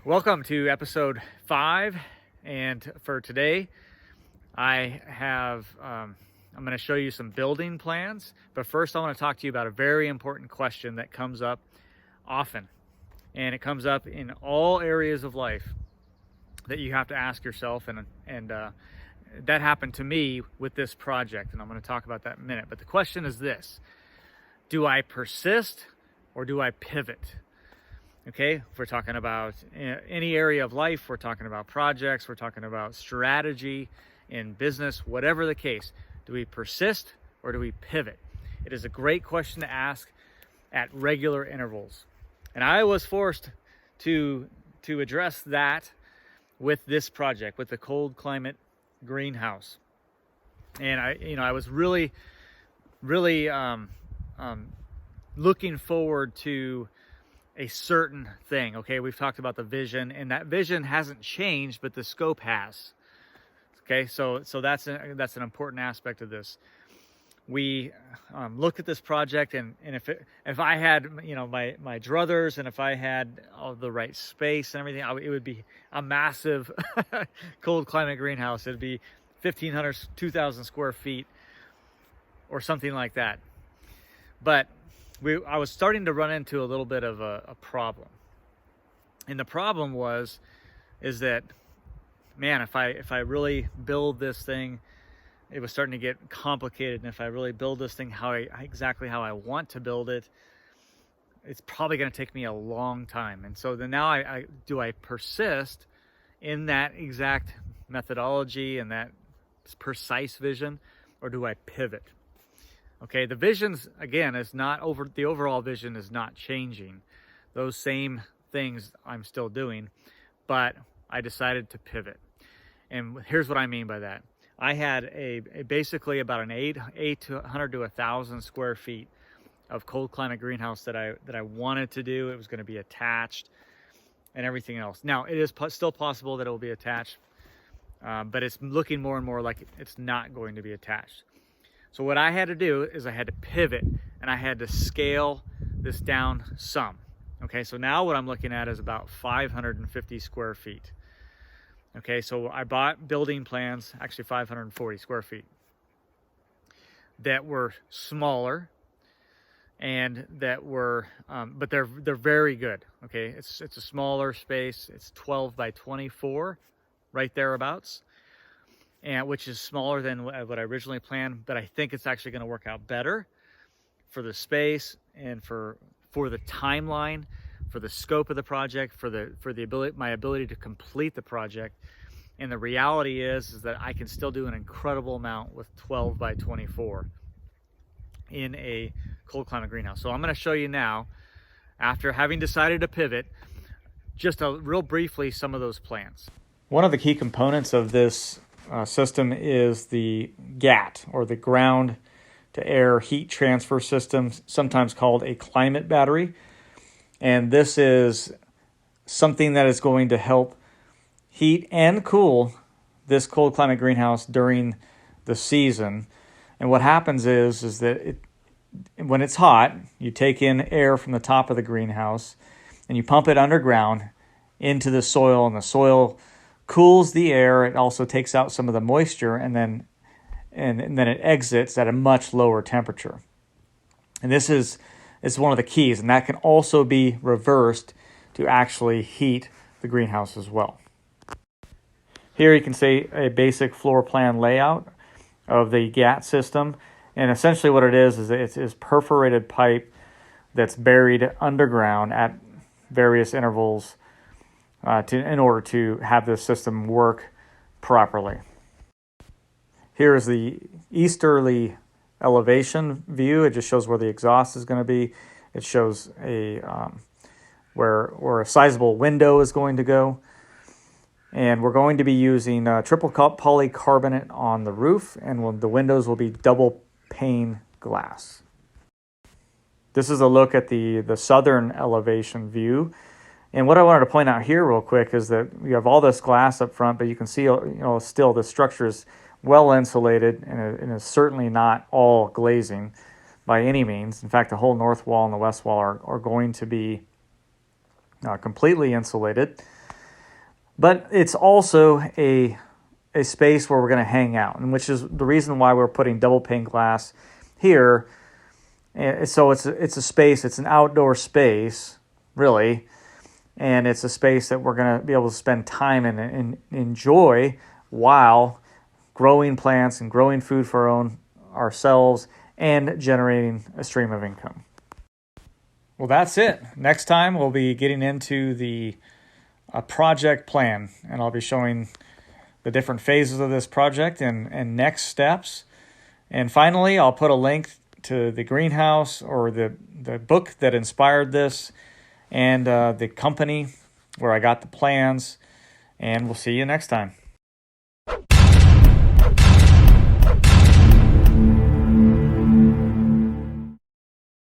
Welcome to episode 5, and for today I have I'm going to show you some building plans, but first I want to talk to you about a very important question that comes up often, and it comes up in all areas of life that you have to ask yourself, and that happened to me with this project, and I'm going to talk about that in a minute. But the question is this: do I persist or do I pivot? Okay, if we're talking about any area of life, we're talking about projects, we're talking about strategy in business, whatever the case, do we persist or do we pivot? It is a great question to ask at regular intervals. And I was forced to address that with this project, with the cold climate greenhouse. And I was really looking forward to a certain thing. Okay, we've talked about the vision, and that vision hasn't changed, but the scope has. Okay, so that's an important aspect of this. We look at this project, and if I had my druthers, and if I had all the right space and everything, it would be a massive cold climate greenhouse. It'd be 1,500, 2,000 square feet or something like that. But I was starting to run into a little bit of a problem. And the problem is that, man, if I really build this thing, it was starting to get complicated. And if I really build this thing exactly how I want to build it, it's probably going to take me a long time. And so then now do I persist in that exact methodology and that precise vision, or do I pivot? Okay, the visions, again, the overall vision is not changing. Those same things I'm still doing, but I decided to pivot. And here's what I mean by that. I had basically about an 800 to 1,000 square feet of cold climate greenhouse that I wanted to do. It was going to be attached and everything else. Now, it is still possible that it will be attached, but it's looking more and more like it's not going to be attached. So what I had to do is I had to pivot, and I had to scale this down some. Okay, so now what I'm looking at is about 550 square feet. Okay, so I bought building plans, actually 540 square feet, that were smaller, and that were, but they're very good. Okay, it's a smaller space. It's 12 by 24, right thereabouts. And which is smaller than what I originally planned, but I think it's actually going to work out better for the space and for the timeline, for the scope of the project, for my ability to complete the project. And the reality is that I can still do an incredible amount with 12 by 24 in a cold climate greenhouse. So I'm going to show you now, after having decided to pivot, just real briefly some of those plans. One of the key components of this system is the GAT, or the ground to air heat transfer system, sometimes called a climate battery. And this is something that is going to help heat and cool this cold climate greenhouse during the season. And what happens is that when it's hot, you take in air from the top of the greenhouse and you pump it underground into the soil, and the soil cools the air. It also takes out some of the moisture, and then it exits at a much lower temperature. And this is one of the keys, and that can also be reversed to actually heat the greenhouse as well. Here you can see a basic floor plan layout of the GAT system, and essentially what it is it's perforated pipe that's buried underground at various intervals in order to have this system work properly. Here is the easterly elevation view. It just shows where the exhaust is going to be. It shows where a sizable window is going to go. And we're going to be using triple polycarbonate on the roof, and the windows will be double pane glass. This is a look at the southern elevation view. And what I wanted to point out here real quick is that you have all this glass up front, but you can see, still the structure is well insulated, and is certainly not all glazing by any means. In fact, the whole north wall and the west wall are going to be completely insulated. but it's also a space where we're going to hang out, and which is the reason why we're putting double pane glass here. And so it's a space, it's an outdoor space, really, and it's a space that we're going to be able to spend time in and enjoy while growing plants and growing food for ourselves and generating a stream of income. Well, that's it. Next time we'll be getting into the project plan, and I'll be showing the different phases of this project and next steps. And finally, I'll put a link to the greenhouse or the book that inspired this and the company where I got the plans. And we'll see you next time.